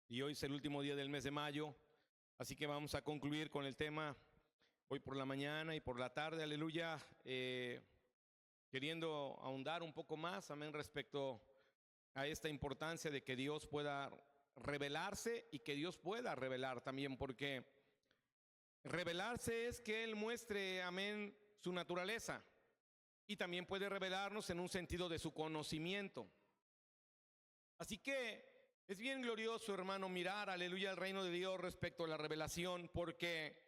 Y hoy es el último día del mes de mayo, así que vamos a concluir con el tema hoy por la mañana y por la tarde, aleluya, queriendo ahondar un poco más, amén, respecto a esta importancia de que Dios pueda revelarse y que Dios pueda revelar también, porque revelarse es que Él muestre, amén, su naturaleza y también puede revelarnos en un sentido de su conocimiento. Así que es bien glorioso, hermano, mirar, aleluya, el reino de Dios respecto a la revelación, porque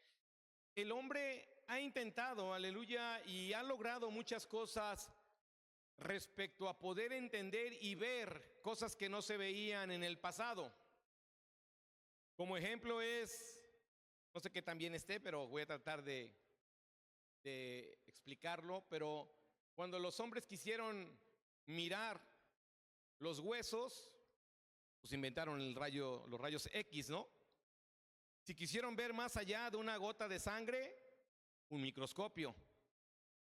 el hombre ha intentado, aleluya, y ha logrado muchas cosas respecto a poder entender y ver cosas que no se veían en el pasado. Como ejemplo es, no sé qué tan bien esté, pero voy a tratar de explicarlo, pero cuando los hombres quisieron mirar los huesos, pues inventaron los rayos X, ¿no? Si quisieron ver más allá de una gota de sangre, un microscopio.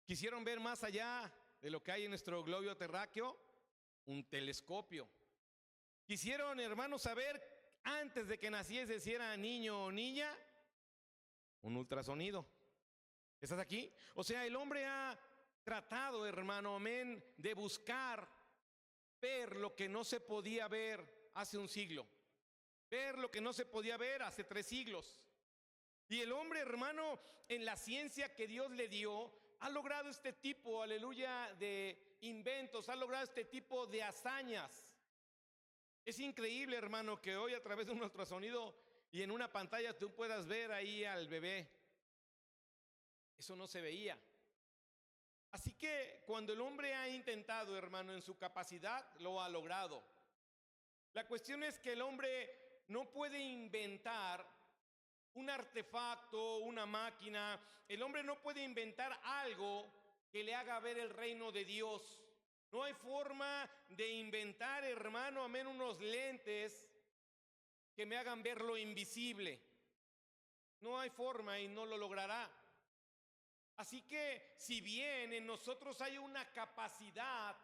Quisieron ver más allá de lo que hay en nuestro globo terráqueo, un telescopio. Quisieron, hermanos, saber antes de que naciese si era niño o niña, un ultrasonido. ¿Estás aquí? O sea, el hombre ha tratado, hermano, amén, de buscar ver lo que no se podía ver hace un siglo. Ver lo que no se podía ver hace 3 siglos. Y el hombre, hermano, en la ciencia que Dios le dio, ha logrado este tipo, aleluya, de inventos, ha logrado este tipo de hazañas. Es increíble, hermano, que hoy a través de un ultrasonido y en una pantalla tú puedas ver ahí al bebé. Eso no se veía. Así que cuando el hombre ha intentado, hermano, en su capacidad, lo ha logrado. La cuestión es que el hombre no puede inventar un artefacto, una máquina. El hombre no puede inventar algo que le haga ver el reino de Dios. No hay forma de inventar, hermano, amén, unos lentes que me hagan ver lo invisible. No hay forma y no lo logrará. Así que si bien en nosotros hay una capacidad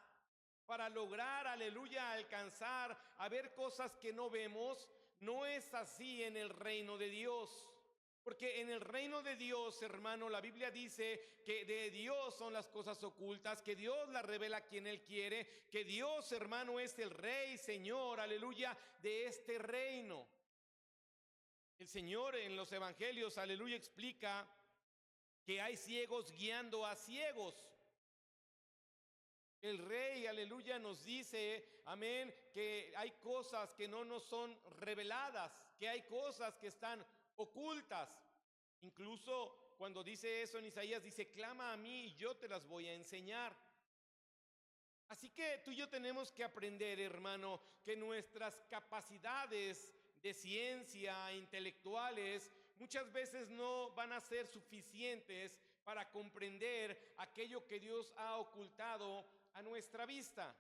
para lograr, aleluya, alcanzar a ver cosas que no vemos, no es así en el reino de Dios. Porque en el reino de Dios, hermano, la Biblia dice que de Dios son las cosas ocultas, que Dios las revela a quien Él quiere, que Dios, hermano, es el Rey, Señor, aleluya, de este reino. El Señor en los evangelios, aleluya, explica que hay ciegos guiando a ciegos. El Rey, aleluya, nos dice, amén, que hay cosas que no nos son reveladas, que hay cosas que están ocultas. Incluso cuando dice eso en Isaías, dice, clama a mí y yo te las voy a enseñar. Así que tú y yo tenemos que aprender, hermano, que nuestras capacidades de ciencia, intelectuales, muchas veces no van a ser suficientes para comprender aquello que Dios ha ocultado a nuestra vista.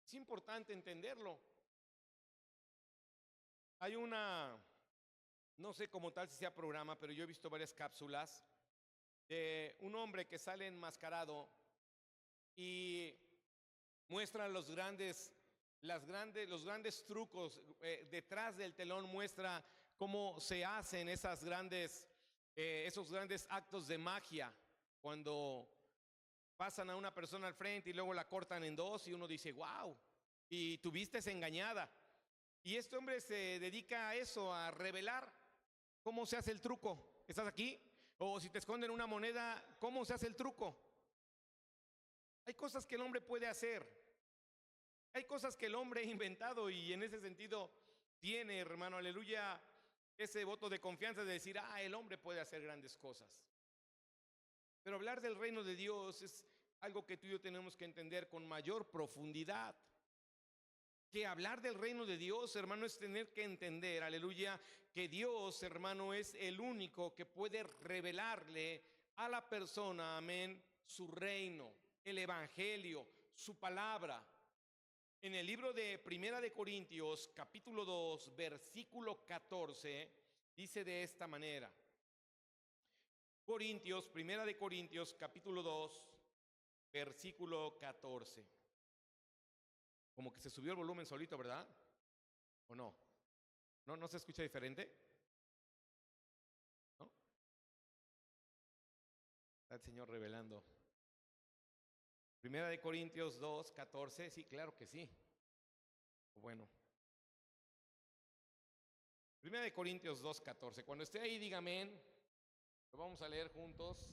Es importante entenderlo. Hay no sé cómo tal si sea programa, pero yo he visto varias cápsulas de un hombre que sale enmascarado y muestra los grandes trucos. Detrás del telón muestra cómo se hacen esos grandes actos de magia. Cuando pasan a una persona al frente y luego la cortan en dos y uno dice, wow, y tu vista es engañada. Y este hombre se dedica a eso, a revelar cómo se hace el truco. ¿Estás aquí? O si te esconden una moneda, ¿cómo se hace el truco? Hay cosas que el hombre puede hacer. Hay cosas que el hombre ha inventado y en ese sentido tiene, hermano, aleluya, ese voto de confianza de decir, el hombre puede hacer grandes cosas. Pero hablar del reino de Dios es algo que tú y yo tenemos que entender con mayor profundidad. Que hablar del reino de Dios, hermano, es tener que entender, aleluya, que Dios, hermano, es el único que puede revelarle a la persona, amén, su reino, el evangelio, su palabra. En el libro de Primera de Corintios, capítulo 2, versículo 14, dice de esta manera. Primera de Corintios, capítulo 2, versículo 14. Como que se subió el volumen solito, ¿verdad? ¿O no? ¿No se escucha diferente? ¿No? Está el Señor revelando. Primera de Corintios 2, 14, sí, claro que sí. Bueno. Primera de Corintios 2, 14. Cuando esté ahí, dígame. Lo vamos a leer juntos.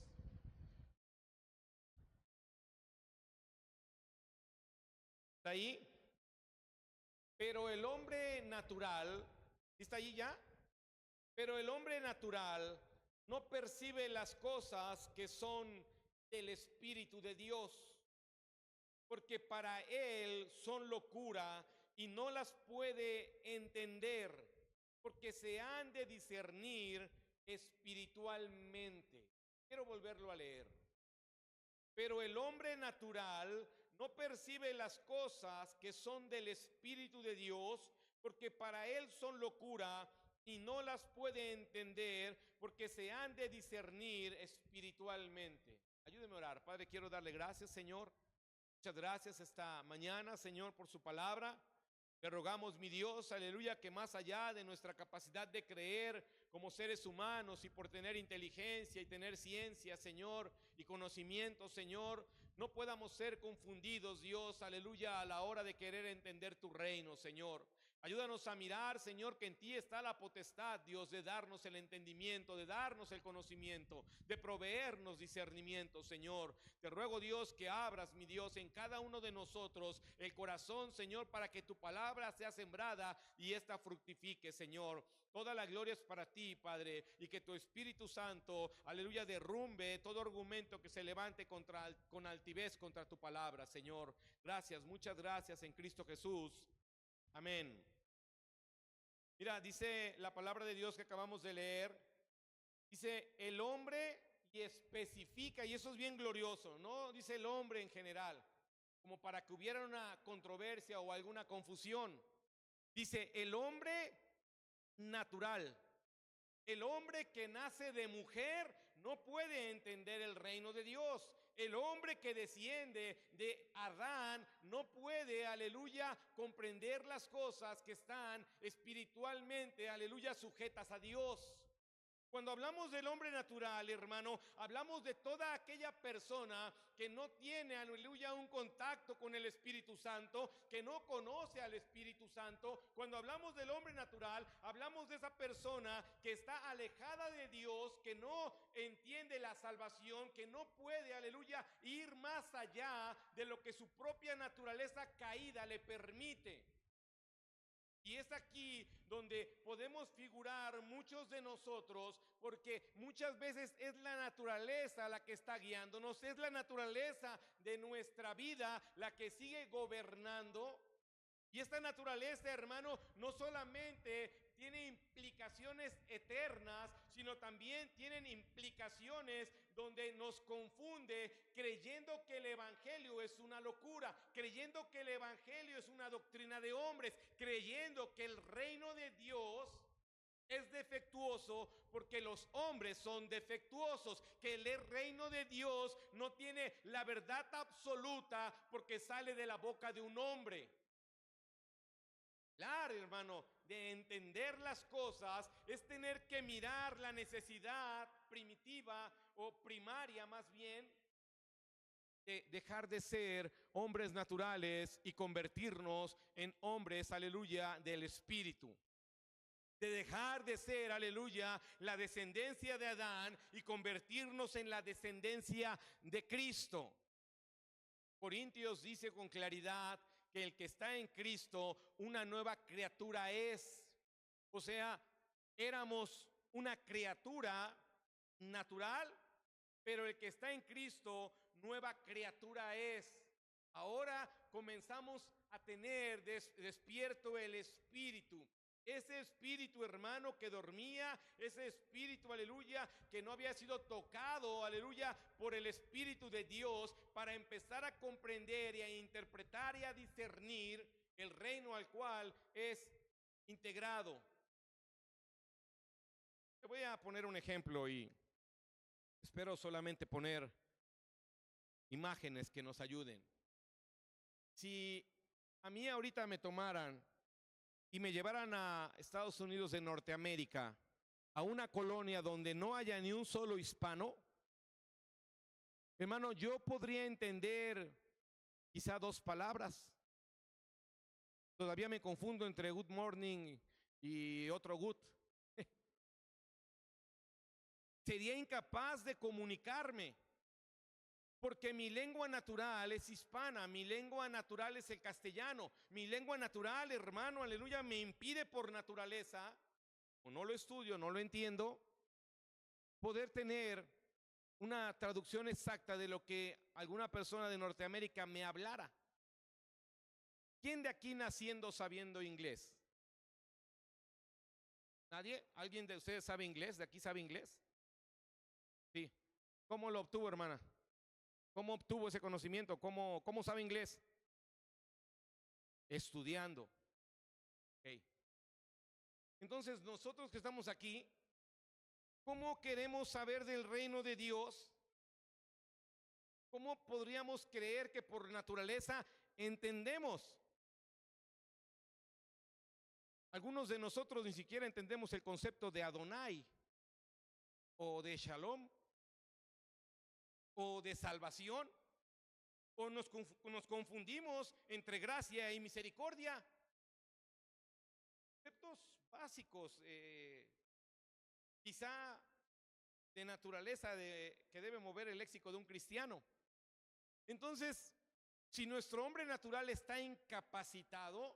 ¿Está ahí? Pero el hombre natural, ¿está ahí ya? Pero el hombre natural no percibe las cosas que son del Espíritu de Dios, porque para él son locura y no las puede entender, porque se han de discernir espiritualmente. Quiero volverlo a leer. Pero el hombre natural no percibe las cosas que son del Espíritu de Dios, porque para él son locura y no las puede entender, porque se han de discernir espiritualmente. Ayúdeme a orar. Padre, quiero darle gracias, Señor. Muchas gracias esta mañana, Señor, por su palabra. Te rogamos, mi Dios, aleluya, que más allá de nuestra capacidad de creer como seres humanos y por tener inteligencia y tener ciencia, Señor, y conocimiento, Señor, no podamos ser confundidos, Dios, aleluya, a la hora de querer entender tu reino, Señor. Ayúdanos a mirar, Señor, que en ti está la potestad, Dios, de darnos el entendimiento, de darnos el conocimiento, de proveernos discernimiento, Señor. Te ruego, Dios, que abras, mi Dios, en cada uno de nosotros el corazón, Señor, para que tu palabra sea sembrada y esta fructifique, Señor. Toda la gloria es para ti, Padre, y que tu Espíritu Santo, aleluya, derrumbe todo argumento que se levante con altivez contra tu palabra, Señor. Gracias, muchas gracias en Cristo Jesús. Amén. Mira, dice la palabra de Dios que acabamos de leer, dice el hombre y especifica, y eso es bien glorioso, no dice el hombre en general, como para que hubiera una controversia o alguna confusión. Dice el hombre natural. El hombre que nace de mujer no puede entender el reino de Dios. El hombre que desciende de Adán no puede, aleluya, comprender las cosas que están espiritualmente, aleluya, sujetas a Dios. Cuando hablamos del hombre natural, hermano, hablamos de toda aquella persona que no tiene, aleluya, un contacto con el Espíritu Santo, que no conoce al Espíritu Santo. Cuando hablamos del hombre natural, hablamos de esa persona que está alejada de Dios, que no entiende la salvación, que no puede, aleluya, ir más allá de lo que su propia naturaleza caída le permite. Y es aquí donde podemos figurar muchos de nosotros, porque muchas veces es la naturaleza la que está guiándonos, es la naturaleza de nuestra vida la que sigue gobernando. Y esta naturaleza, hermano, no solamente tiene implicaciones eternas, sino también tienen implicaciones donde nos confunde creyendo que el evangelio es una locura, creyendo que el evangelio es una doctrina de hombres, creyendo que el reino de Dios es defectuoso porque los hombres son defectuosos, que el reino de Dios no tiene la verdad absoluta porque sale de la boca de un hombre. Claro, hermano, de entender las cosas es tener que mirar la necesidad primitiva o primaria más bien de dejar de ser hombres naturales y convertirnos en hombres, aleluya, del Espíritu. De dejar de ser, aleluya, la descendencia de Adán y convertirnos en la descendencia de Cristo. Corintios dice con claridad que el que está en Cristo, una nueva criatura es. O sea, éramos una criatura natural, pero el que está en Cristo, nueva criatura es. Ahora comenzamos a tener despierto el Espíritu. Ese espíritu, hermano, que dormía, ese espíritu, aleluya, que no había sido tocado, aleluya, por el Espíritu de Dios, para empezar a comprender y a interpretar y a discernir el reino al cual es integrado. Te voy a poner un ejemplo y espero solamente poner imágenes que nos ayuden. Si a mí ahorita me tomaran y me llevaran a Estados Unidos de Norteamérica, a una colonia donde no haya ni un solo hispano, hermano, yo podría entender quizá dos palabras. Todavía me confundo entre good morning y otro good. Sería incapaz de comunicarme, porque mi lengua natural es hispana, mi lengua natural es el castellano, mi lengua natural, hermano, aleluya, me impide por naturaleza, o no lo estudio, no lo entiendo, poder tener una traducción exacta de lo que alguna persona de Norteamérica me hablara. ¿Quién de aquí naciendo sabiendo inglés? ¿Nadie? ¿Alguien de ustedes sabe inglés? ¿De aquí sabe inglés? Sí. ¿Cómo lo obtuvo, hermana? ¿Cómo obtuvo ese conocimiento? ¿Cómo sabe inglés? Estudiando. Okay. Entonces, nosotros que estamos aquí, ¿cómo queremos saber del reino de Dios? ¿Cómo podríamos creer que por naturaleza entendemos? Algunos de nosotros ni siquiera entendemos el concepto de Adonai, o de Shalom, o de salvación, o nos confundimos entre gracia y misericordia. Conceptos básicos, quizá de naturaleza que debe mover el léxico de un cristiano. Entonces, si nuestro hombre natural está incapacitado,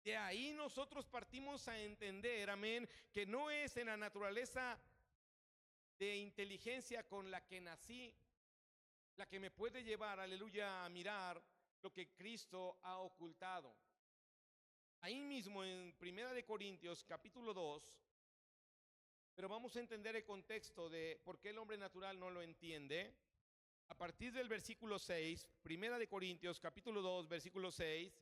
de ahí nosotros partimos a entender, amén, que no es en la naturaleza de inteligencia con la que nací la que me puede llevar, aleluya, a mirar lo que Cristo ha ocultado. Ahí mismo en Primera de Corintios capítulo 2, pero vamos a entender el contexto de por qué el hombre natural no lo entiende. A partir del versículo 6, Primera de Corintios capítulo 2, versículo 6,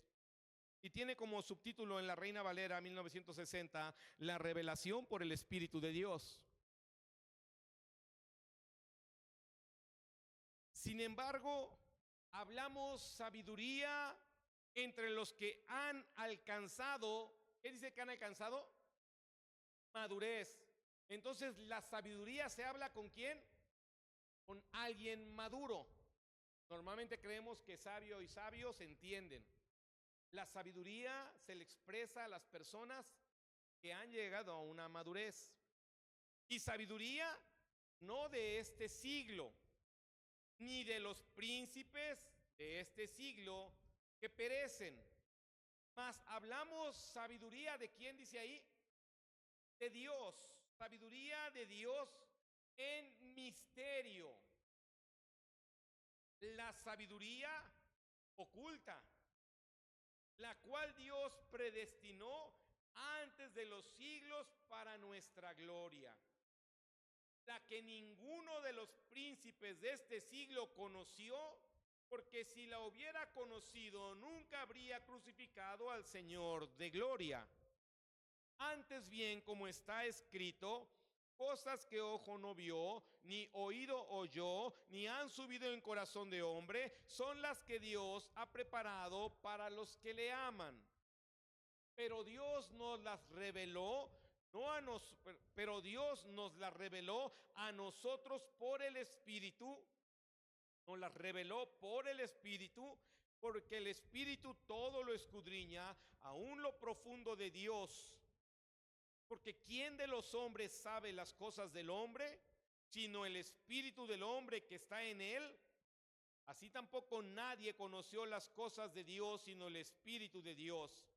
y tiene como subtítulo en la Reina Valera 1960, la revelación por el Espíritu de Dios. Sin embargo, hablamos sabiduría entre los que han alcanzado, ¿qué dice que han alcanzado? Madurez. Entonces, la sabiduría se habla ¿con quién? Con alguien maduro. Normalmente creemos que sabio y sabio se entienden. La sabiduría se le expresa a las personas que han llegado a una madurez. Y sabiduría no de este siglo, ni de los príncipes de este siglo que perecen. Mas hablamos sabiduría de quién dice ahí? De Dios. Sabiduría de Dios en misterio. La sabiduría oculta, la cual Dios predestinó antes de los siglos para nuestra gloria, la que ninguno de los príncipes de este siglo conoció, porque si la hubiera conocido nunca habría crucificado al Señor de gloria. Antes bien, como está escrito, cosas que ojo no vio, ni oído oyó, ni han subido en corazón de hombre, son las que Dios ha preparado para los que le aman. Pero Dios nos las reveló, pero Dios nos las reveló a nosotros por el Espíritu. Nos las reveló por el Espíritu, porque el Espíritu todo lo escudriña, aún lo profundo de Dios. Porque ¿quién de los hombres sabe las cosas del hombre, sino el Espíritu del hombre que está en él? Así tampoco nadie conoció las cosas de Dios, sino el Espíritu de Dios.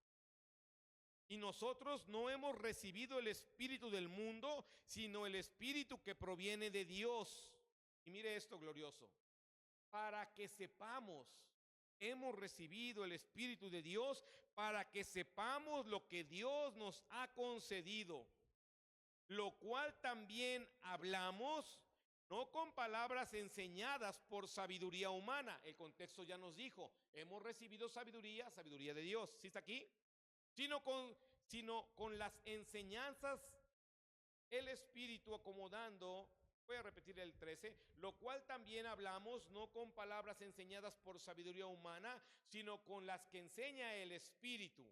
Y nosotros no hemos recibido el espíritu del mundo, sino el Espíritu que proviene de Dios. Y mire esto glorioso, para que sepamos, hemos recibido el Espíritu de Dios, para que sepamos lo que Dios nos ha concedido, lo cual también hablamos, no con palabras enseñadas por sabiduría humana. El contexto ya nos dijo, hemos recibido sabiduría, sabiduría de Dios. ¿Sí está aquí? Sino con las enseñanzas, el Espíritu acomodando, voy a repetir el 13, lo cual también hablamos, no con palabras enseñadas por sabiduría humana, sino con las que enseña el Espíritu,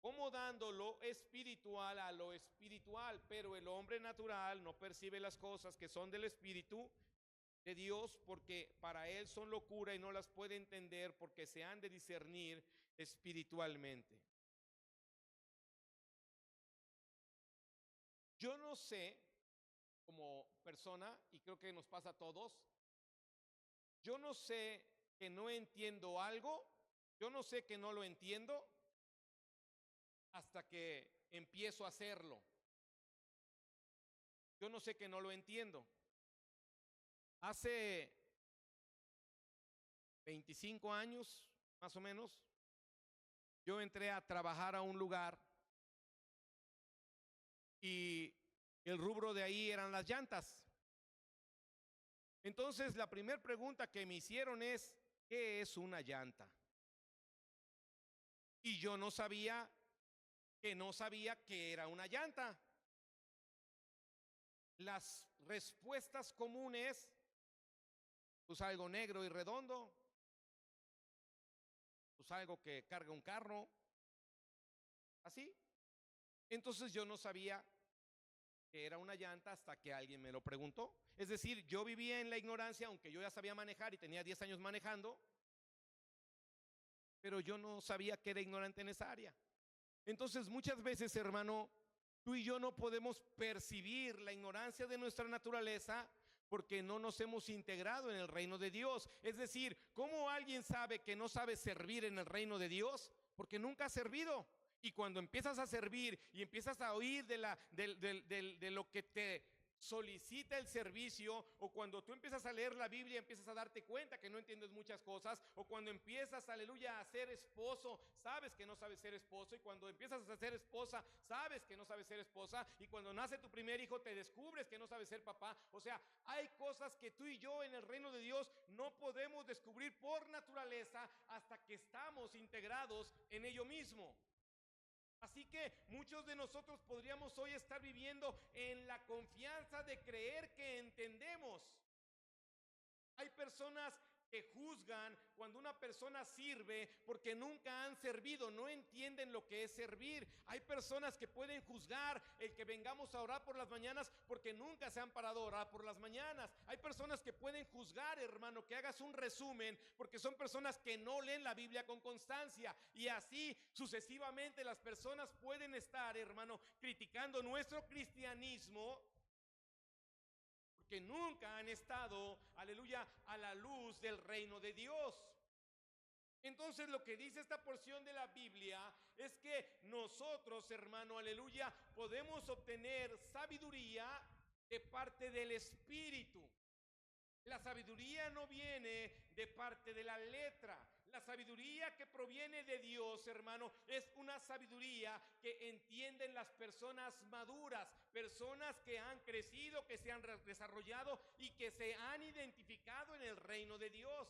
como dando lo espiritual a lo espiritual, pero el hombre natural no percibe las cosas que son del Espíritu de Dios, porque para él son locura y no las puede entender, porque se han de discernir espiritualmente. Yo no sé, como persona, y creo que nos pasa a todos, yo no sé que no entiendo algo, yo no sé que no lo entiendo hasta que empiezo a hacerlo. Yo no sé que no lo entiendo. Hace 25 años, más o menos, yo entré a trabajar a un lugar y el rubro de ahí eran las llantas. Entonces, la primera pregunta que me hicieron es, ¿qué es una llanta? Y yo no sabía que era una llanta. Las respuestas comunes, pues algo negro y redondo, pues algo que carga un carro, así. Entonces yo no sabía que era una llanta hasta que alguien me lo preguntó. Es decir, yo vivía en la ignorancia, aunque yo ya sabía manejar y tenía 10 años manejando, pero yo no sabía que era ignorante en esa área. Entonces muchas veces, hermano, tú y yo no podemos percibir la ignorancia de nuestra naturaleza porque no nos hemos integrado en el reino de Dios. Es decir, ¿cómo alguien sabe que no sabe servir en el reino de Dios? Porque nunca ha servido. Y cuando empiezas a servir y empiezas a oír de lo que te solicita el servicio, o cuando tú empiezas a leer la Biblia empiezas a darte cuenta que no entiendes muchas cosas, o cuando empiezas, aleluya, a ser esposo, sabes que no sabes ser esposo, y cuando empiezas a ser esposa, sabes que no sabes ser esposa, y cuando nace tu primer hijo te descubres que no sabes ser papá. O sea, hay cosas que tú y yo en el reino de Dios no podemos descubrir por naturaleza hasta que estamos integrados en ello mismo. Así que muchos de nosotros podríamos hoy estar viviendo en la confianza de creer que entendemos. Hay personas que juzgan cuando una persona sirve porque nunca han servido, no entienden lo que es servir. Hay personas que pueden juzgar el que vengamos a orar por las mañanas porque nunca se han parado a orar por las mañanas. Hay personas que pueden juzgar, hermano, que hagas un resumen porque son personas que no leen la Biblia con constancia, y así sucesivamente las personas pueden estar, hermano, criticando nuestro cristianismo que nunca han estado, aleluya, a la luz del reino de Dios. Entonces lo que dice esta porción de la Biblia es que nosotros, hermano, aleluya, podemos obtener sabiduría de parte del Espíritu. La sabiduría no viene de parte de la letra. La sabiduría que proviene de Dios, hermano, es una sabiduría que entienden las personas maduras, personas que han crecido, que se han desarrollado y que se han identificado en el reino de Dios.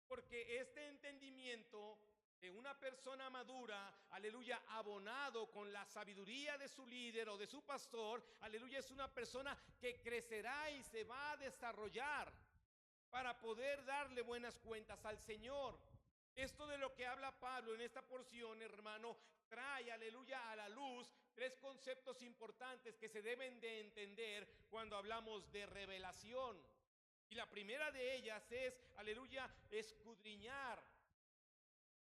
Porque este entendimiento de una persona madura, aleluya, abonado con la sabiduría de su líder o de su pastor, aleluya, es una persona que crecerá y se va a desarrollar para poder darle buenas cuentas al Señor. Esto de lo que habla Pablo en esta porción, hermano, trae, aleluya, a la luz tres conceptos importantes que se deben de entender cuando hablamos de revelación. Y la primera de ellas es, aleluya, escudriñar.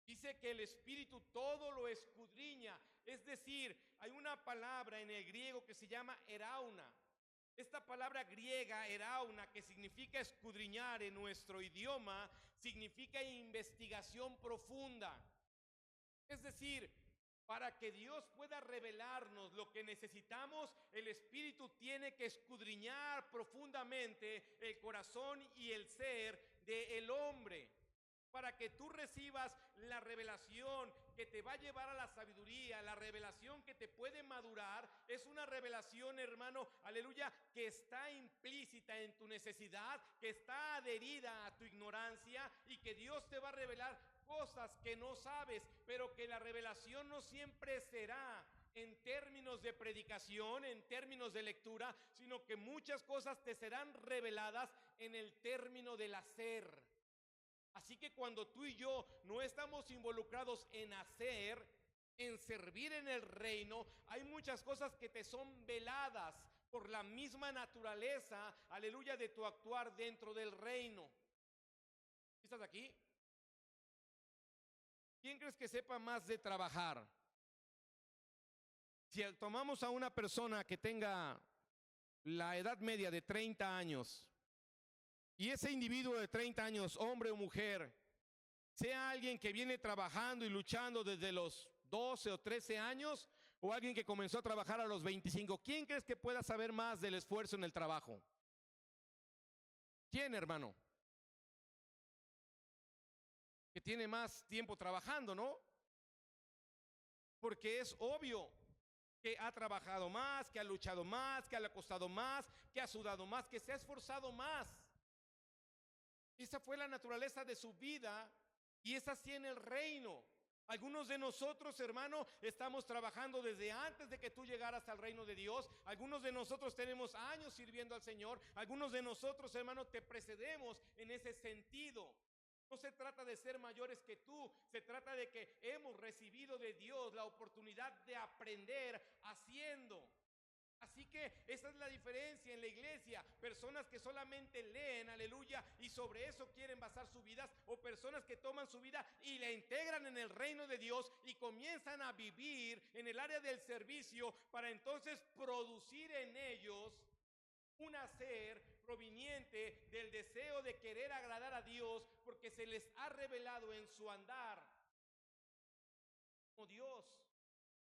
Dice que el Espíritu todo lo escudriña. Es decir, hay una palabra en el griego que se llama erauna. Esta palabra griega, erauna, que significa escudriñar en nuestro idioma, significa investigación profunda. Es decir, para que Dios pueda revelarnos lo que necesitamos, el Espíritu tiene que escudriñar profundamente el corazón y el ser del hombre. Para que tú recibas la revelación que te va a llevar a la sabiduría, la revelación que te puede madurar, es una revelación, hermano, aleluya, que está implícita en tu necesidad, que está adherida a tu ignorancia, y que Dios te va a revelar cosas que no sabes, pero que la revelación no siempre será en términos de predicación, en términos de lectura, sino que muchas cosas te serán reveladas en el término del hacer. Así que cuando tú y yo no estamos involucrados en hacer, en servir en el reino, hay muchas cosas que te son veladas por la misma naturaleza, aleluya, de tu actuar dentro del reino. ¿Estás aquí? ¿Quién crees que sepa más de trabajar? Si tomamos a una persona que tenga la edad media de 30 años y ese individuo de 30 años, hombre o mujer, sea alguien que viene trabajando y luchando desde los 12 o 13 años o alguien que comenzó a trabajar a los 25, ¿quién crees que pueda saber más del esfuerzo en el trabajo? ¿Quién, hermano? Que tiene más tiempo trabajando, ¿no? Porque es obvio que ha trabajado más, que ha luchado más, que le ha costado más, que ha sudado más, que se ha esforzado más. Esa fue la naturaleza de su vida y es así en el reino. Algunos de nosotros, hermano, estamos trabajando desde antes de que tú llegaras al reino de Dios. Algunos de nosotros tenemos años sirviendo al Señor. Algunos de nosotros, hermano, te precedemos en ese sentido. No se trata de ser mayores que tú, se trata de que hemos recibido de Dios la oportunidad de aprender haciendo. Así que esa es la diferencia en la iglesia. Personas que solamente leen, aleluya, y sobre eso quieren basar sus vidas, o personas que toman su vida y la integran en el reino de Dios y comienzan a vivir en el área del servicio para entonces producir en ellos un hacer proveniente del deseo de querer agradar a Dios, porque se les ha revelado en su andar como Dios,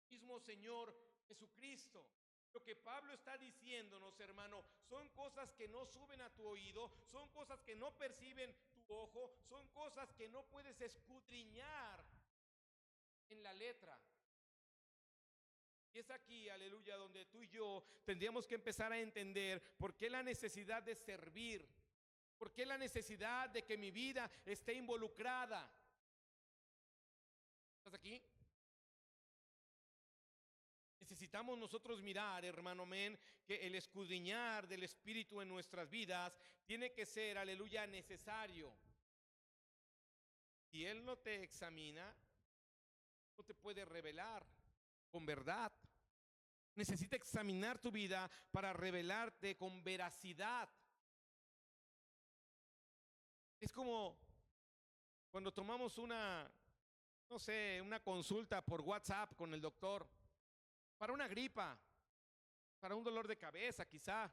mismo Señor Jesucristo. Lo que Pablo está diciéndonos, hermano, son cosas que no suben a tu oído, son cosas que no perciben tu ojo, son cosas que no puedes escudriñar en la letra. Y es aquí, aleluya, donde tú y yo tendríamos que empezar a entender por qué la necesidad de servir, por qué la necesidad de que mi vida esté involucrada. ¿Estás aquí? Necesitamos nosotros mirar, hermano men, que el escudriñar del Espíritu en nuestras vidas tiene que ser, aleluya, necesario. Si Él no te examina, no te puede revelar con verdad. Necesita examinar tu vida para revelarte con veracidad. Es como cuando tomamos una, no sé, una consulta por WhatsApp con el doctor para una gripa, para un dolor de cabeza quizá.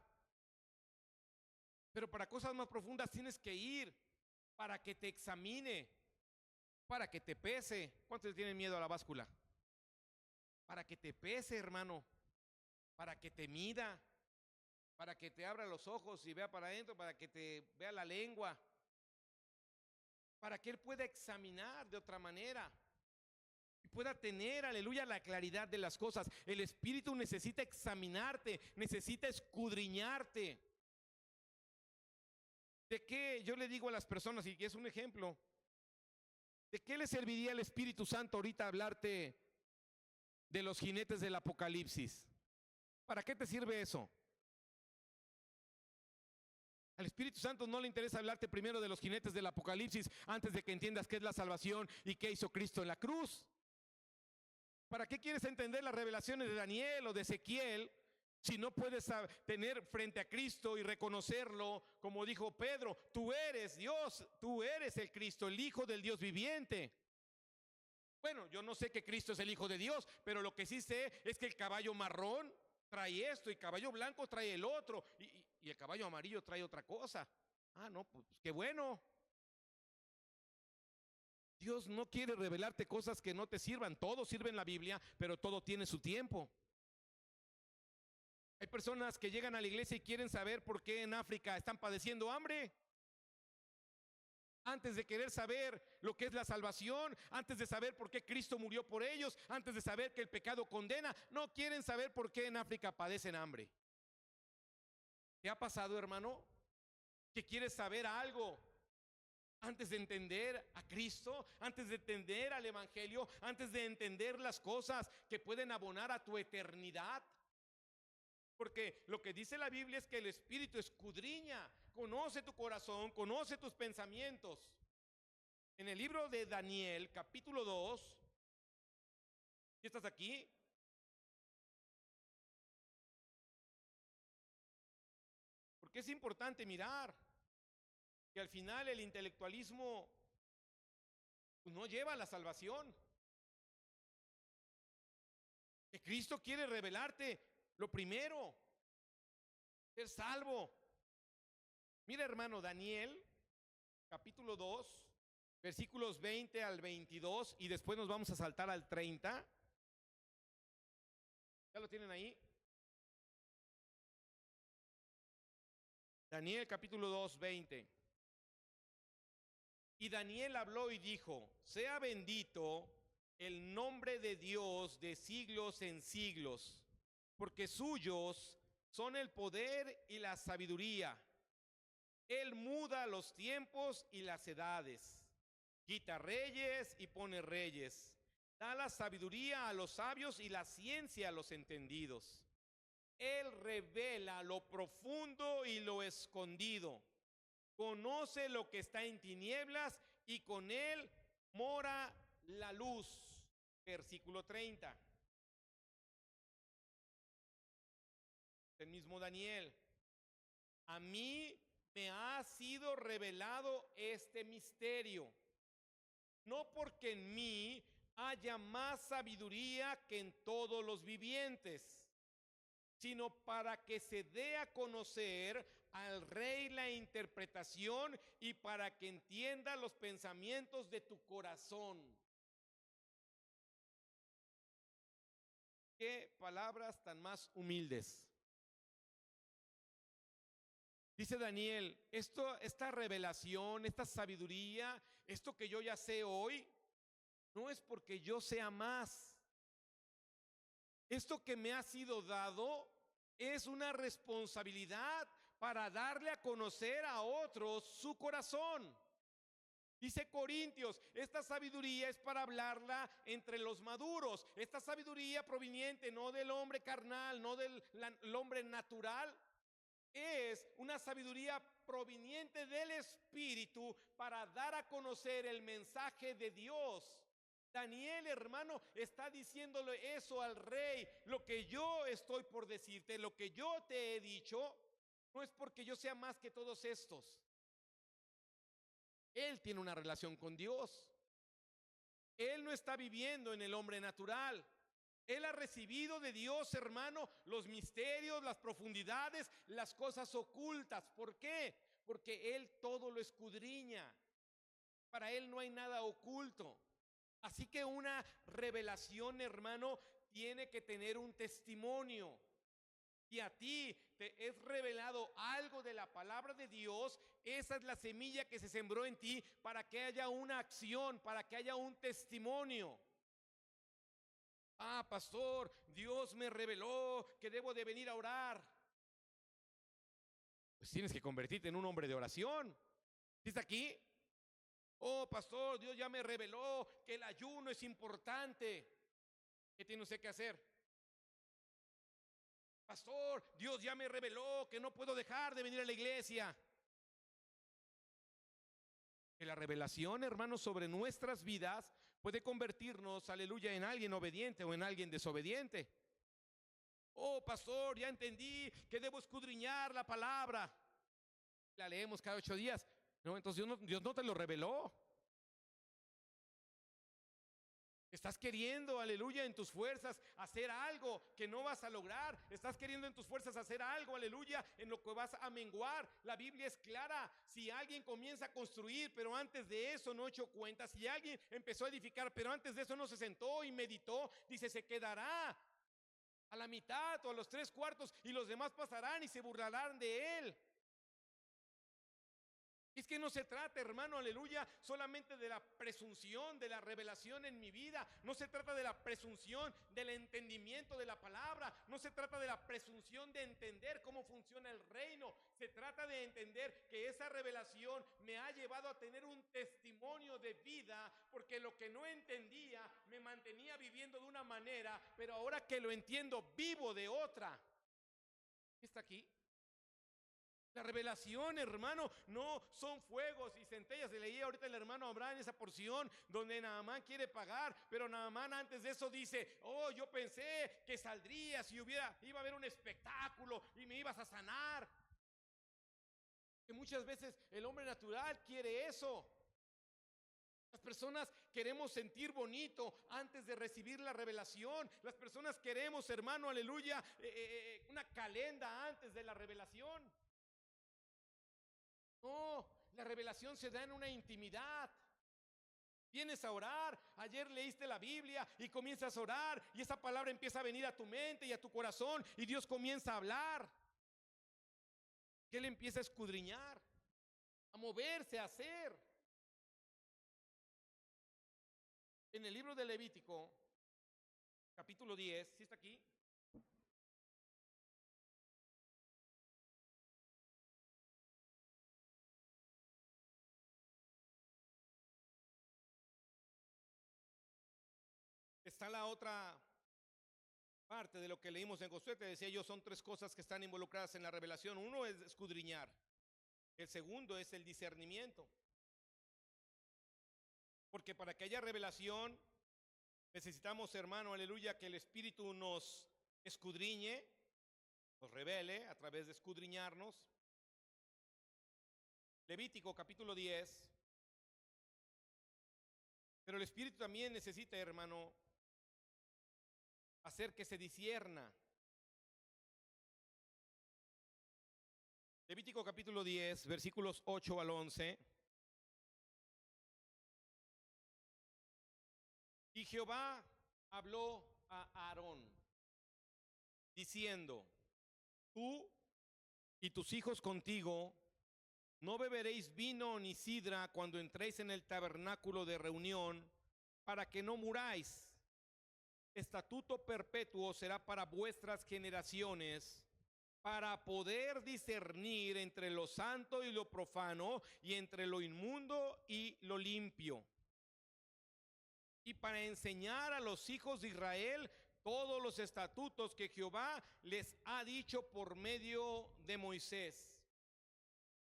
Pero para cosas más profundas tienes que ir para que te examine, para que te pese. ¿Cuántos tienen miedo a la báscula? Para que te pese, hermano, para que te mida, para que te abra los ojos y vea para adentro, para que te vea la lengua, para que Él pueda examinar de otra manera y pueda tener, aleluya, la claridad de las cosas. El Espíritu necesita examinarte, necesita escudriñarte. ¿De qué yo le digo a las personas, y que es un ejemplo, de qué le serviría al Espíritu Santo ahorita hablarte de los jinetes del Apocalipsis? ¿Para qué te sirve eso? Al Espíritu Santo no le interesa hablarte primero de los jinetes del Apocalipsis antes de que entiendas qué es la salvación y qué hizo Cristo en la cruz. ¿Para qué quieres entender las revelaciones de Daniel o de Ezequiel si no puedes tener frente a Cristo y reconocerlo, como dijo Pedro? Tú eres Dios, tú eres el Cristo, el Hijo del Dios viviente. Bueno, yo no sé que Cristo es el Hijo de Dios, pero lo que sí sé es que el caballo marrón trae esto y el caballo blanco trae el otro y el caballo amarillo trae otra cosa. Ah, no, pues qué bueno. Dios no quiere revelarte cosas que no te sirvan. Todo sirve en la Biblia, pero todo tiene su tiempo. Hay personas que llegan a la iglesia y quieren saber por qué en África están padeciendo hambre. Antes de querer saber lo que es la salvación, antes de saber por qué Cristo murió por ellos, antes de saber que el pecado condena, no quieren saber por qué en África padecen hambre. ¿Te ha pasado, hermano, que quieres saber algo antes de entender a Cristo, antes de entender al Evangelio, antes de entender las cosas que pueden abonar a tu eternidad? Porque lo que dice la Biblia es que el Espíritu escudriña, conoce tu corazón, conoce tus pensamientos. En el libro de Daniel, capítulo 2, ¿Sí estás aquí? Porque es importante mirar que al final el intelectualismo pues, no lleva a la salvación. Que Cristo quiere revelarte lo primero, ser salvo. Mira, hermano, Daniel, capítulo 2, versículos 20 al 22, y después nos vamos a saltar al 30. ¿Ya lo tienen ahí? Daniel, capítulo 2, 20. Y Daniel habló y dijo: sea bendito el nombre de Dios de siglos en siglos, porque suyos son el poder y la sabiduría. Él muda los tiempos y las edades, quita reyes y pone reyes, da la sabiduría a los sabios y la ciencia a los entendidos. Él revela lo profundo y lo escondido, conoce lo que está en tinieblas y con él mora la luz. Versículo 30. El mismo Daniel: a mí me ha sido revelado este misterio, no porque en mí haya más sabiduría que en todos los vivientes, sino para que se dé a conocer al rey la interpretación y para que entienda los pensamientos de tu corazón. Qué palabras tan más humildes. Dice Daniel, esta revelación, esta sabiduría, esto que yo ya sé hoy, no es porque yo sea más. Esto que me ha sido dado es una responsabilidad para darle a conocer a otros su corazón. Dice Corintios, esta sabiduría es para hablarla entre los maduros. Esta sabiduría proveniente no del hombre carnal, no del hombre natural, es una sabiduría proveniente del Espíritu para dar a conocer el mensaje de Dios. Daniel, hermano, está diciéndole eso al rey. Lo que yo estoy por decirte, lo que yo te he dicho, no es porque yo sea más que todos estos. Él tiene una relación con Dios. Él no está viviendo en el hombre natural. Él ha recibido de Dios, hermano, los misterios, las profundidades, las cosas ocultas. ¿Por qué? Porque Él todo lo escudriña. Para Él no hay nada oculto. Así que una revelación, hermano, tiene que tener un testimonio. Y a ti te es revelado algo de la palabra de Dios. Esa es la semilla que se sembró en ti para que haya una acción, para que haya un testimonio. Ah, pastor, Dios me reveló que debo de venir a orar. Pues tienes que convertirte en un hombre de oración. ¿Sí está aquí? Oh, pastor, Dios ya me reveló que el ayuno es importante. ¿Qué tiene usted que hacer? Pastor, Dios ya me reveló que no puedo dejar de venir a la iglesia. Que la revelación, hermanos, sobre nuestras vidas puede convertirnos, aleluya, en alguien obediente o en alguien desobediente. Oh, pastor, ya entendí que debo escudriñar la palabra. La leemos cada 8 días. No, entonces Dios no te lo reveló. Estás queriendo, aleluya, en tus fuerzas hacer algo que no vas a lograr. Estás queriendo en tus fuerzas hacer algo, aleluya, en lo que vas a menguar. La Biblia es clara. Si alguien comienza a construir, pero antes de eso no echó cuenta. Si alguien empezó a edificar, pero antes de eso no se sentó y meditó, dice, se quedará a la mitad o a los 3/4 y los demás pasarán y se burlarán de él. Es que no se trata, hermano, aleluya, solamente de la presunción, de la revelación en mi vida. No se trata de la presunción del entendimiento de la palabra. No se trata de la presunción de entender cómo funciona el reino. Se trata de entender que esa revelación me ha llevado a tener un testimonio de vida, porque lo que no entendía me mantenía viviendo de una manera, pero ahora que lo entiendo, vivo de otra. ¿Está aquí? La revelación, hermano, no son fuegos y centellas. Se leía ahorita el hermano Abraham esa porción donde Naamán quiere pagar, pero Naamán antes de eso dice: oh, yo pensé que saldrías y iba a haber un espectáculo y me ibas a sanar. Que muchas veces el hombre natural quiere eso. Las personas queremos sentir bonito antes de recibir la revelación. Las personas queremos, hermano, aleluya, una calenda antes de la revelación. No, la revelación se da en una intimidad. Vienes a orar, ayer leíste la Biblia y comienzas a orar y esa palabra empieza a venir a tu mente y a tu corazón y Dios comienza a hablar. Que Él empieza a escudriñar, a moverse, a hacer. En el libro de Levítico, capítulo 10, ¿sí está aquí? Está la otra parte de lo que leímos en Josué. Te decía yo, son tres cosas que están involucradas en la revelación. Uno es escudriñar. El segundo es el discernimiento. Porque para que haya revelación necesitamos, hermano, aleluya, que el Espíritu nos escudriñe, nos revele a través de escudriñarnos. Levítico capítulo 10. Pero el Espíritu también necesita, hermano, hacer que se discierna. Levítico capítulo 10, versículos 8 al 11. Y Jehová habló a Aarón, diciendo: tú y tus hijos contigo no beberéis vino ni sidra cuando entréis en el tabernáculo de reunión, para que no muráis. Estatuto perpetuo será para vuestras generaciones, para poder discernir entre lo santo y lo profano, y entre lo inmundo y lo limpio, y para enseñar a los hijos de Israel todos los estatutos que Jehová les ha dicho por medio de Moisés.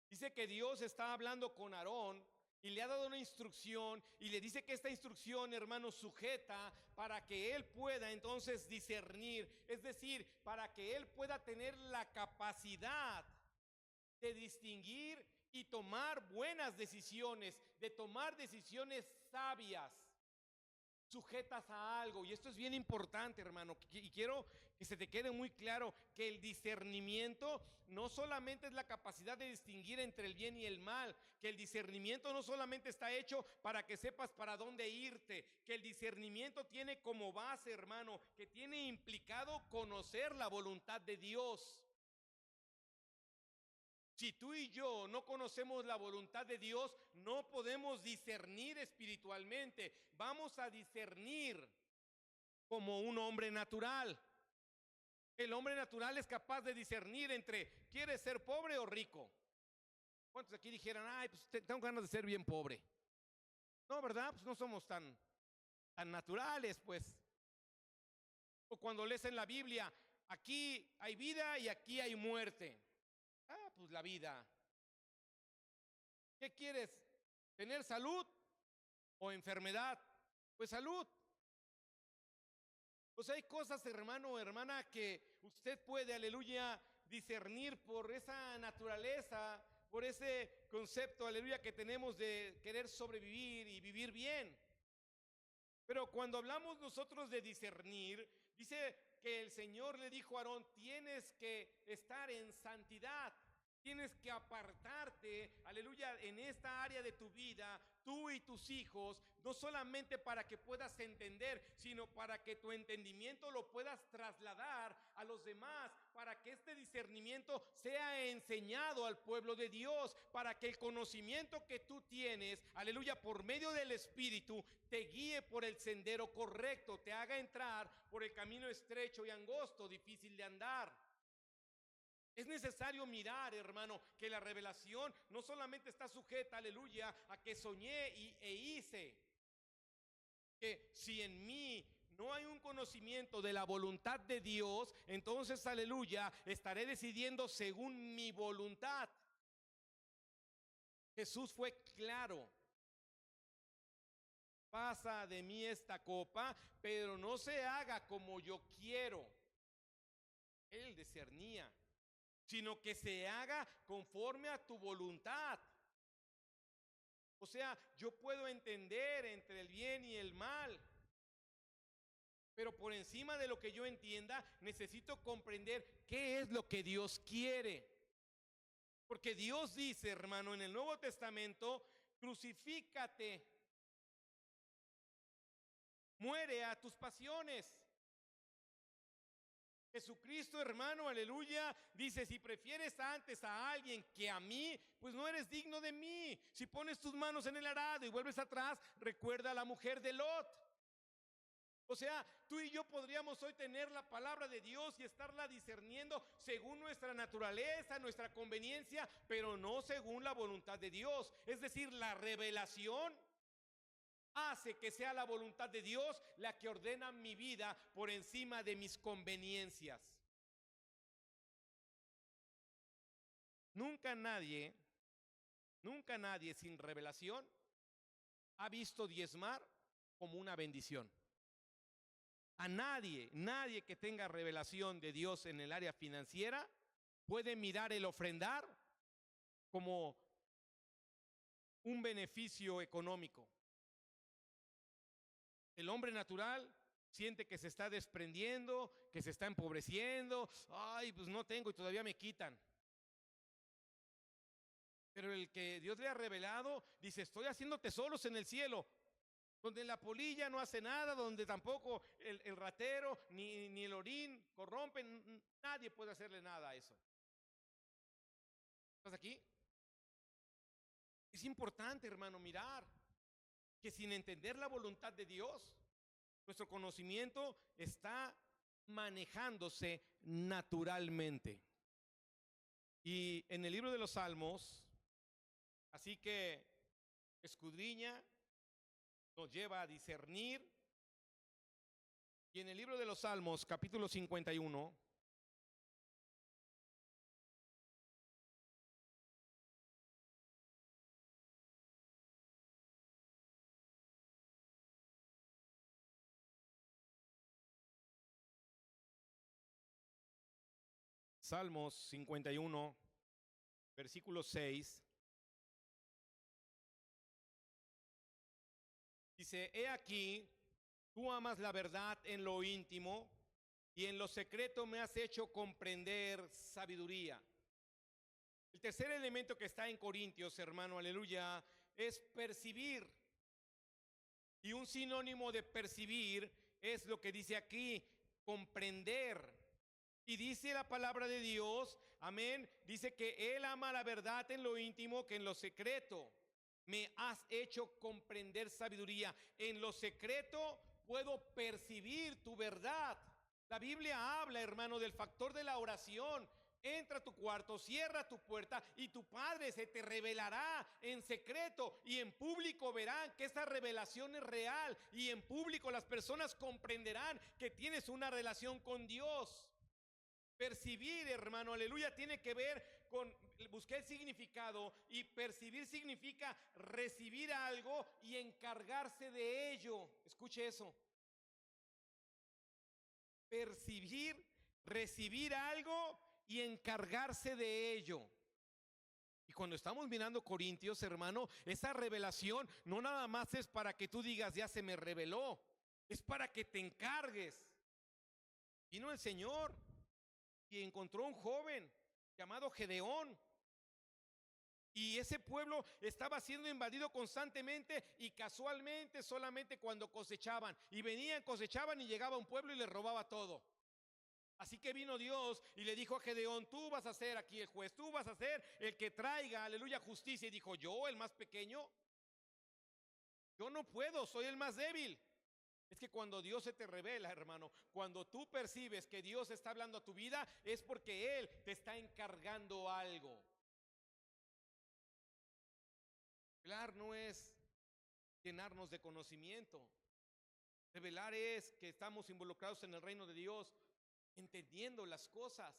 Dice que Dios está hablando con Aarón y le ha dado una instrucción y le dice que esta instrucción, hermano, sujeta para que él pueda entonces discernir, es decir, para que él pueda tener la capacidad de distinguir y tomar buenas decisiones, de tomar decisiones sabias, sujetas a algo. Y esto es bien importante, hermano, y quiero que se te quede muy claro que el discernimiento no solamente es la capacidad de distinguir entre el bien y el mal, que el discernimiento no solamente está hecho para que sepas para dónde irte, que el discernimiento tiene como base, hermano, que tiene implicado conocer la voluntad de Dios. Si tú y yo no conocemos la voluntad de Dios, no podemos discernir espiritualmente. Vamos a discernir como un hombre natural. El hombre natural es capaz de discernir entre ¿quieres ser pobre o rico? ¿Cuántos aquí dijeran, ay, pues tengo ganas de ser bien pobre? No, ¿verdad? Pues no somos tan naturales, pues. O cuando lees en la Biblia, aquí hay vida y aquí hay muerte. Ah, pues la vida. ¿Qué quieres? ¿Tener salud o enfermedad? Pues salud. Pues hay cosas, hermano o hermana, que usted puede, aleluya, discernir por esa naturaleza, por ese concepto, aleluya, que tenemos de querer sobrevivir y vivir bien. Pero cuando hablamos nosotros de discernir, dice que el Señor le dijo a Aarón: tienes que estar en santidad. Tienes que apartarte, aleluya, en esta área de tu vida, tú y tus hijos, no solamente para que puedas entender, sino para que tu entendimiento lo puedas trasladar a los demás, para que este discernimiento sea enseñado al pueblo de Dios, para que el conocimiento que tú tienes, aleluya, por medio del Espíritu, te guíe por el sendero correcto, te haga entrar por el camino estrecho y angosto, difícil de andar. Es necesario mirar, hermano, que la revelación no solamente está sujeta, aleluya, a que soñé e hice. Que si en mí no hay un conocimiento de la voluntad de Dios, entonces, aleluya, estaré decidiendo según mi voluntad. Jesús fue claro: pasa de mí esta copa, pero no se haga como yo quiero. Él discernía, sino que se haga conforme a tu voluntad. O sea, yo puedo entender entre el bien y el mal, pero por encima de lo que yo entienda, necesito comprender qué es lo que Dios quiere. Porque Dios dice, hermano, en el Nuevo Testamento: crucifícate, muere a tus pasiones. Jesucristo, hermano, aleluya, dice: si prefieres antes a alguien que a mí, pues no eres digno de mí. Si pones tus manos en el arado y vuelves atrás, recuerda a la mujer de Lot. O sea, tú y yo podríamos hoy tener la palabra de Dios y estarla discerniendo según nuestra naturaleza, nuestra conveniencia, pero no según la voluntad de Dios. Es decir, la revelación hace que sea la voluntad de Dios la que ordena mi vida por encima de mis conveniencias. Nunca nadie sin revelación ha visto diezmar como una bendición. A nadie que tenga revelación de Dios en el área financiera puede mirar el ofrendar como un beneficio económico. El hombre natural siente que se está desprendiendo, que se está empobreciendo. Ay, pues no tengo y todavía me quitan. Pero el que Dios le ha revelado dice: estoy haciendo tesoros en el cielo, donde la polilla no hace nada, donde tampoco el ratero ni el orín corrompen. Nadie puede hacerle nada a eso. ¿Estás aquí? Es importante, hermano, mirar que sin entender la voluntad de Dios, nuestro conocimiento está manejándose naturalmente. Y en el libro de los Salmos, así que escudriña, nos lleva a discernir. Y en el libro de los Salmos, capítulo 51, Salmos 51, versículo 6, dice: he aquí, tú amas la verdad en lo íntimo, y en lo secreto me has hecho comprender sabiduría. El tercer elemento que está en Corintios, hermano, aleluya, es percibir. Y un sinónimo de percibir es lo que dice aquí: comprender. Y dice la palabra de Dios, amén, dice que Él ama la verdad en lo íntimo, que en lo secreto me has hecho comprender sabiduría. En lo secreto puedo percibir tu verdad. La Biblia habla, hermano, del factor de la oración. Entra a tu cuarto, cierra tu puerta y tu Padre se te revelará en secreto, y en público verán que esa revelación es real, y en público las personas comprenderán que tienes una relación con Dios. Percibir, hermano, aleluya, tiene que ver con, busqué el significado, y percibir significa recibir algo y encargarse de ello. Escuche eso: percibir, recibir algo y encargarse de ello. Y cuando estamos mirando Corintios, hermano, esa revelación no nada más es para que tú digas: ya se me reveló, es para que te encargues. Vino el Señor y encontró un joven llamado Gedeón, y ese pueblo estaba siendo invadido constantemente, y casualmente solamente cuando cosechaban, y venían, cosechaban, y llegaba un pueblo y les robaba todo. Así que vino Dios y le dijo a Gedeón: tú vas a ser aquí el juez, tú vas a ser el que traiga, aleluya, justicia. Y dijo: yo, el más pequeño, yo no puedo, soy el más débil. Es que cuando Dios se te revela, hermano, cuando tú percibes que Dios está hablando a tu vida, es porque Él te está encargando algo. Claro, no es llenarnos de conocimiento, Revelar es que estamos involucrados en el reino de Dios, entendiendo las cosas.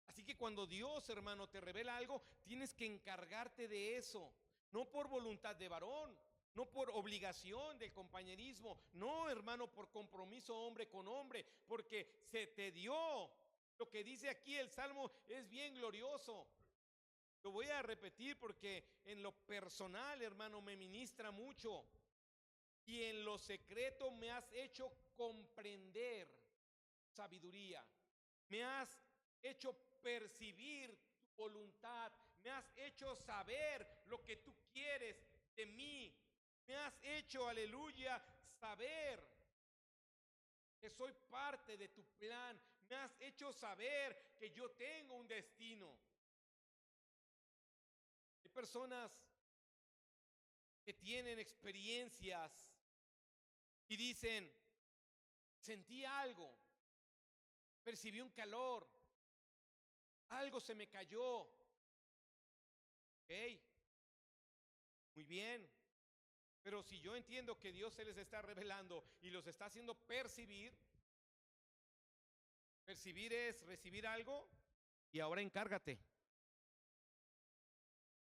Así que cuando Dios, hermano, te revela algo, tienes que encargarte de eso. No por voluntad de varón, no por obligación del compañerismo, no, hermano, por compromiso hombre con hombre, porque se te dio. Lo que dice aquí el Salmo es bien glorioso. Lo voy a repetir porque en lo personal, hermano, me ministra mucho. Y en lo secreto me has hecho comprender sabiduría. Me has hecho percibir tu voluntad. Me has hecho saber lo que tú quieres de mí. Me has hecho, aleluya, saber que soy parte de tu plan. Me has hecho saber que yo tengo un destino. Hay personas que tienen experiencias y dicen, sentí algo, percibí un calor, algo se me cayó. Ok, muy bien. Pero si yo entiendo que Dios se les está revelando y los está haciendo percibir, percibir es recibir algo y ahora encárgate.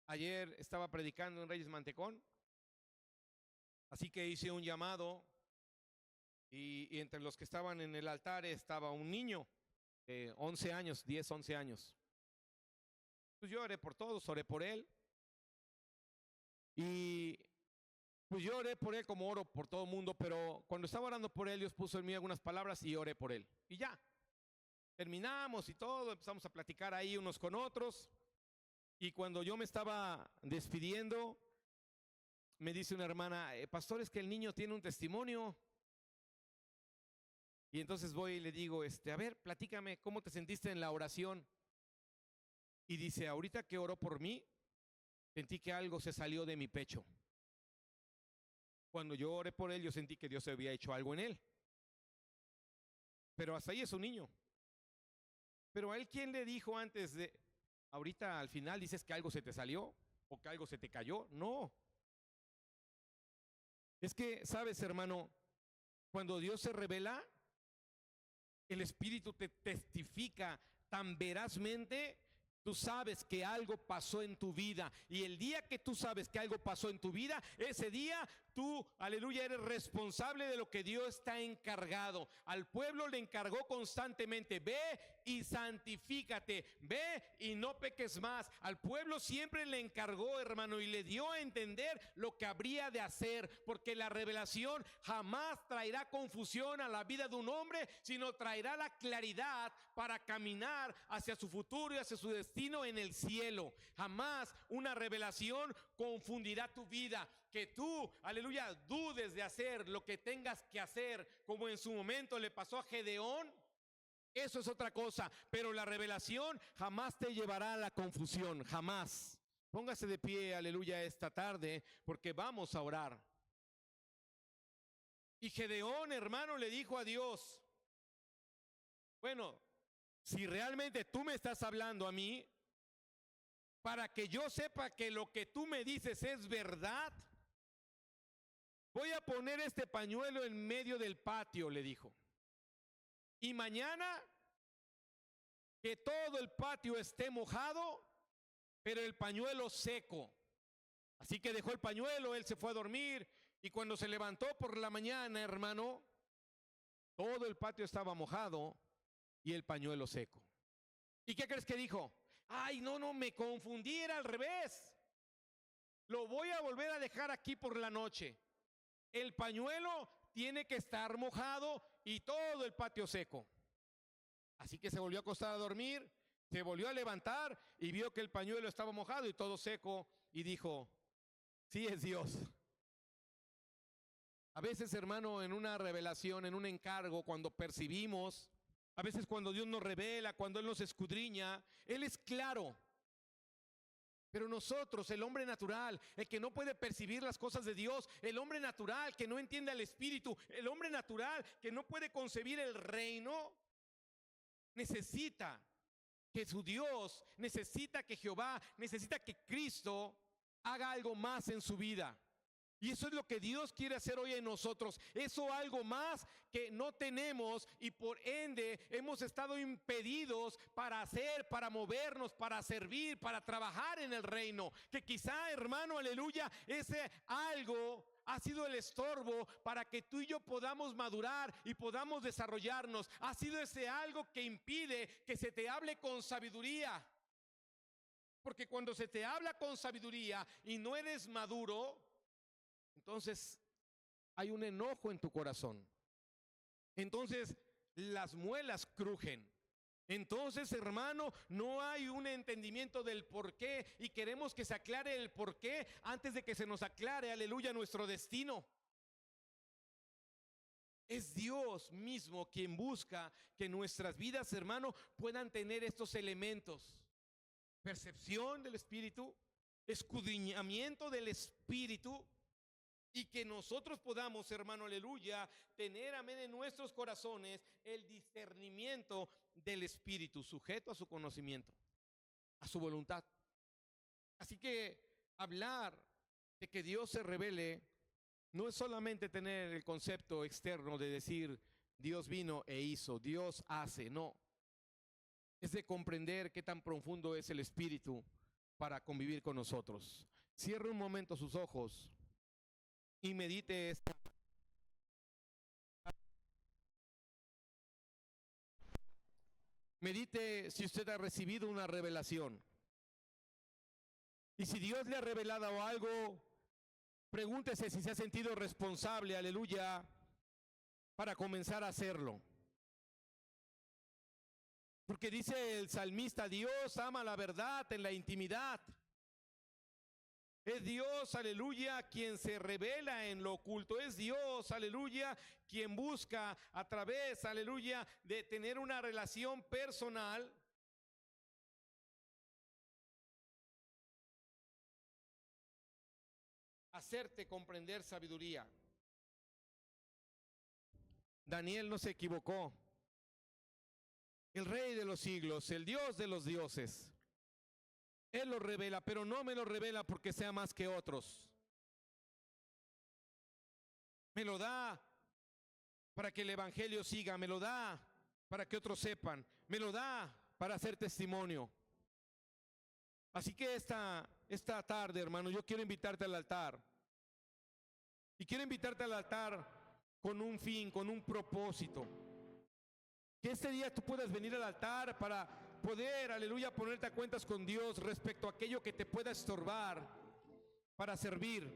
Ayer estaba predicando en Reyes Mantecón, así que hice un llamado y entre los que estaban en el altar estaba un niño de 11 años, 10, 11 años. Pues yo oré por todos, oré por él y pues yo oré por él como oro por todo el mundo, pero cuando estaba orando por él, Dios puso en mí algunas palabras y oré por él. Y ya, terminamos y todo, empezamos a platicar ahí unos con otros. Y cuando yo me estaba despidiendo, me dice una hermana, pastor, es que el niño tiene un testimonio. Y entonces voy y le digo, a ver, platícame, ¿cómo te sentiste en la oración? Y dice, ahorita que oró por mí, sentí que algo se salió de mi pecho. Cuando yo oré por él, yo sentí que Dios había hecho algo en él. Pero hasta ahí es un niño. Pero a él, ¿quién le dijo antes de, ahorita al final dices que algo se te salió o que algo se te cayó? No. Es que, sabes, hermano, cuando Dios se revela, el Espíritu te testifica tan verazmente. Tú sabes que algo pasó en tu vida y el día que tú sabes que algo pasó en tu vida, ese día tú, aleluya, eres responsable de lo que Dios está encargado. Al pueblo le encargó constantemente, ve y santifícate, ve y no peques más. Al pueblo siempre le encargó, hermano, y le dio a entender lo que habría de hacer, porque la revelación jamás traerá confusión a la vida de un hombre, sino traerá la claridad para caminar hacia su futuro y hacia su destino en el cielo. Jamás una revelación confundirá tu vida. Que tú, aleluya, dudes de hacer lo que tengas que hacer, como en su momento le pasó a Gedeón, eso es otra cosa. Pero la revelación jamás te llevará a la confusión, jamás. Póngase de pie, aleluya, esta tarde, porque vamos a orar. Y Gedeón, hermano, le dijo a Dios, bueno, si realmente tú me estás hablando a mí, para que yo sepa que lo que tú me dices es verdad, voy a poner este pañuelo en medio del patio, le dijo. Y mañana que todo el patio esté mojado, pero el pañuelo seco. Así que dejó el pañuelo, él se fue a dormir y cuando se levantó por la mañana, hermano, todo el patio estaba mojado y el pañuelo seco. ¿Y qué crees que dijo? Ay, no, me confundí, era al revés. Lo voy a volver a dejar aquí por la noche. El pañuelo tiene que estar mojado y todo el patio seco. Así que se volvió a acostar a dormir, se volvió a levantar y vio que el pañuelo estaba mojado y todo seco y dijo, sí es Dios. A veces, hermano, en una revelación, en un encargo, cuando percibimos, a veces cuando Dios nos revela, cuando Él nos escudriña, Él es claro. Pero nosotros, el hombre natural, el que no puede percibir las cosas de Dios, el hombre natural que no entiende al Espíritu, el hombre natural que no puede concebir el reino, necesita que su Dios, necesita que Jehová, necesita que Cristo haga algo más en su vida. Y eso es lo que Dios quiere hacer hoy en nosotros. Eso algo más que no tenemos y por ende hemos estado impedidos para hacer, para movernos, para servir, para trabajar en el reino. Que quizá, hermano, aleluya, ese algo ha sido el estorbo para que tú y yo podamos madurar y podamos desarrollarnos. Ha sido ese algo que impide que se te hable con sabiduría. Porque cuando se te habla con sabiduría y no eres maduro, entonces hay un enojo en tu corazón. Entonces las muelas crujen. Entonces, hermano, no hay un entendimiento del por qué y queremos que se aclare el por qué antes de que se nos aclare, aleluya, nuestro destino. Es Dios mismo quien busca que nuestras vidas, hermano, puedan tener estos elementos: percepción del Espíritu, escudriñamiento del Espíritu, y que nosotros podamos, hermano, aleluya, tener, amén, en nuestros corazones el discernimiento del Espíritu, sujeto a su conocimiento, a su voluntad. Así que hablar de que Dios se revele no es solamente tener el concepto externo de decir Dios vino e hizo, Dios hace, no. Es de comprender qué tan profundo es el Espíritu para convivir con nosotros. Cierre un momento sus ojos y medite esta. Medite si usted ha recibido una revelación. Y si Dios le ha revelado algo, pregúntese si se ha sentido responsable, aleluya, para comenzar a hacerlo. Porque dice el salmista, Dios ama la verdad en la intimidad. Es Dios, aleluya, quien se revela en lo oculto. Es Dios, aleluya, quien busca a través, aleluya, de tener una relación personal. Hacerte comprender sabiduría. Daniel no se equivocó. El Rey de los siglos, el Dios de los dioses, Él lo revela, pero no me lo revela porque sea más que otros. Me lo da para que el evangelio siga, me lo da para que otros sepan, me lo da para hacer testimonio. Así que esta tarde, hermano, yo quiero invitarte al altar. Y quiero invitarte al altar con un fin, con un propósito. Que este día tú puedas venir al altar para poder, aleluya, ponerte a cuentas con Dios respecto a aquello que te pueda estorbar para servir.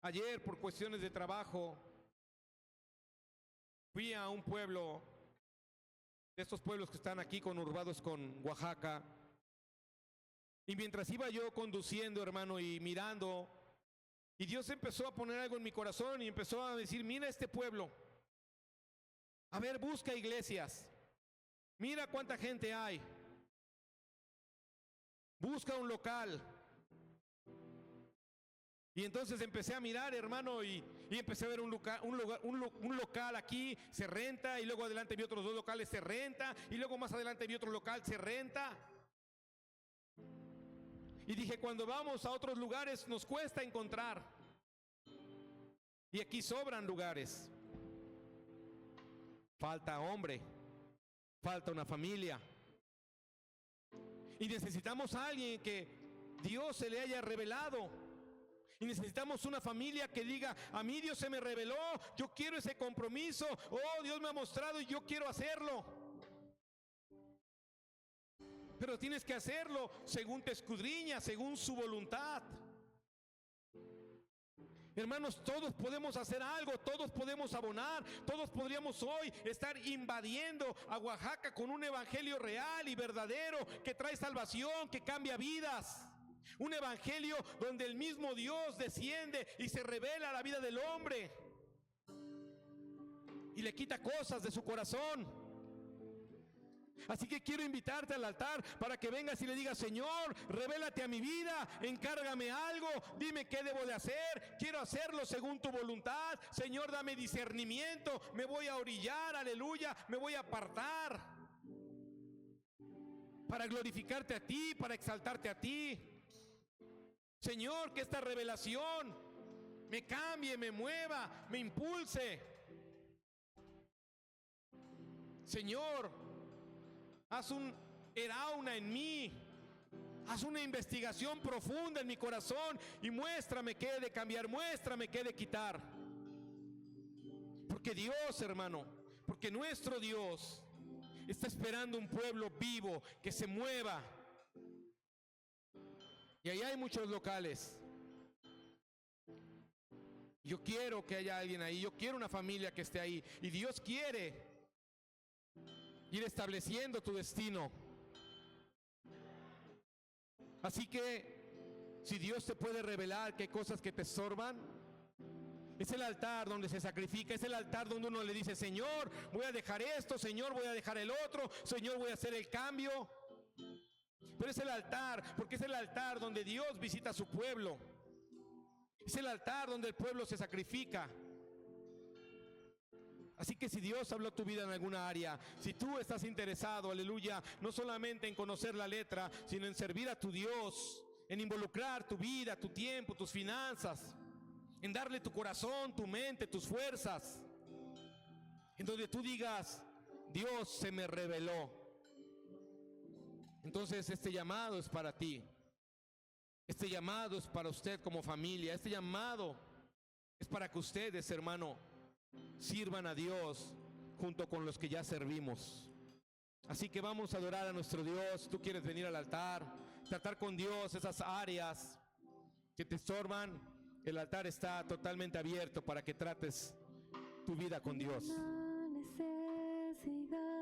Ayer, por cuestiones de trabajo, fui a un pueblo, de estos pueblos que están aquí conurbados con Oaxaca, y mientras iba yo conduciendo, hermano, y mirando, y Dios empezó a poner algo en mi corazón y empezó a decir, mira este pueblo, a ver, busca iglesias, mira cuánta gente hay, busca un local. Y entonces empecé a mirar, hermano, y empecé a ver un local aquí, se renta, y luego adelante vi otros 2 locales, se renta, y luego más adelante vi otro local, se renta. Y dije, cuando vamos a otros lugares nos cuesta encontrar. Y aquí sobran lugares. Falta hombre, falta una familia. Y necesitamos a alguien que Dios se le haya revelado. Y necesitamos una familia que diga, a mí Dios se me reveló, yo quiero ese compromiso, oh, Dios me ha mostrado y yo quiero hacerlo. Pero tienes que hacerlo según te escudriña, según su voluntad. Hermanos, todos podemos hacer algo, todos podemos abonar, todos podríamos hoy estar invadiendo a Oaxaca con un evangelio real y verdadero que trae salvación, que cambia vidas. Un evangelio donde el mismo Dios desciende y se revela a la vida del hombre y le quita cosas de su corazón. Así que quiero invitarte al altar para que vengas y le digas, Señor, revélate a mi vida, encárgame algo, dime qué debo de hacer, quiero hacerlo según tu voluntad. Señor, dame discernimiento, me voy a orillar, aleluya, me voy a apartar para glorificarte a ti, para exaltarte a ti. Señor, que esta revelación me cambie, me mueva, me impulse. Señor, haz un erauna en mí. Haz una investigación profunda en mi corazón y muéstrame qué he de cambiar, muéstrame qué he de quitar. Porque Dios, hermano, porque nuestro Dios está esperando un pueblo vivo que se mueva. Y ahí hay muchos locales. Yo quiero que haya alguien ahí, yo quiero una familia que esté ahí. Y Dios quiere ir estableciendo tu destino. Así que, si Dios te puede revelar que hay cosas que te estorban, es el altar donde se sacrifica, es el altar donde uno le dice: Señor, voy a dejar esto, Señor, voy a dejar el otro, Señor, voy a hacer el cambio. Pero es el altar, porque es el altar donde Dios visita a su pueblo. Es el altar donde el pueblo se sacrifica. Así que si Dios habló tu vida en alguna área, si tú estás interesado, aleluya, no solamente en conocer la letra, sino en servir a tu Dios, en involucrar tu vida, tu tiempo, tus finanzas, en darle tu corazón, tu mente, tus fuerzas, en donde tú digas: Dios se me reveló. Entonces este llamado es para ti. Este llamado es para usted como familia. Este llamado es para que ustedes, hermano, sirvan a Dios junto con los que ya servimos. Así que vamos a adorar a nuestro Dios. Tú quieres venir al altar, tratar con Dios esas áreas que te estorban. El altar está totalmente abierto para que trates tu vida con Dios. Una necesidad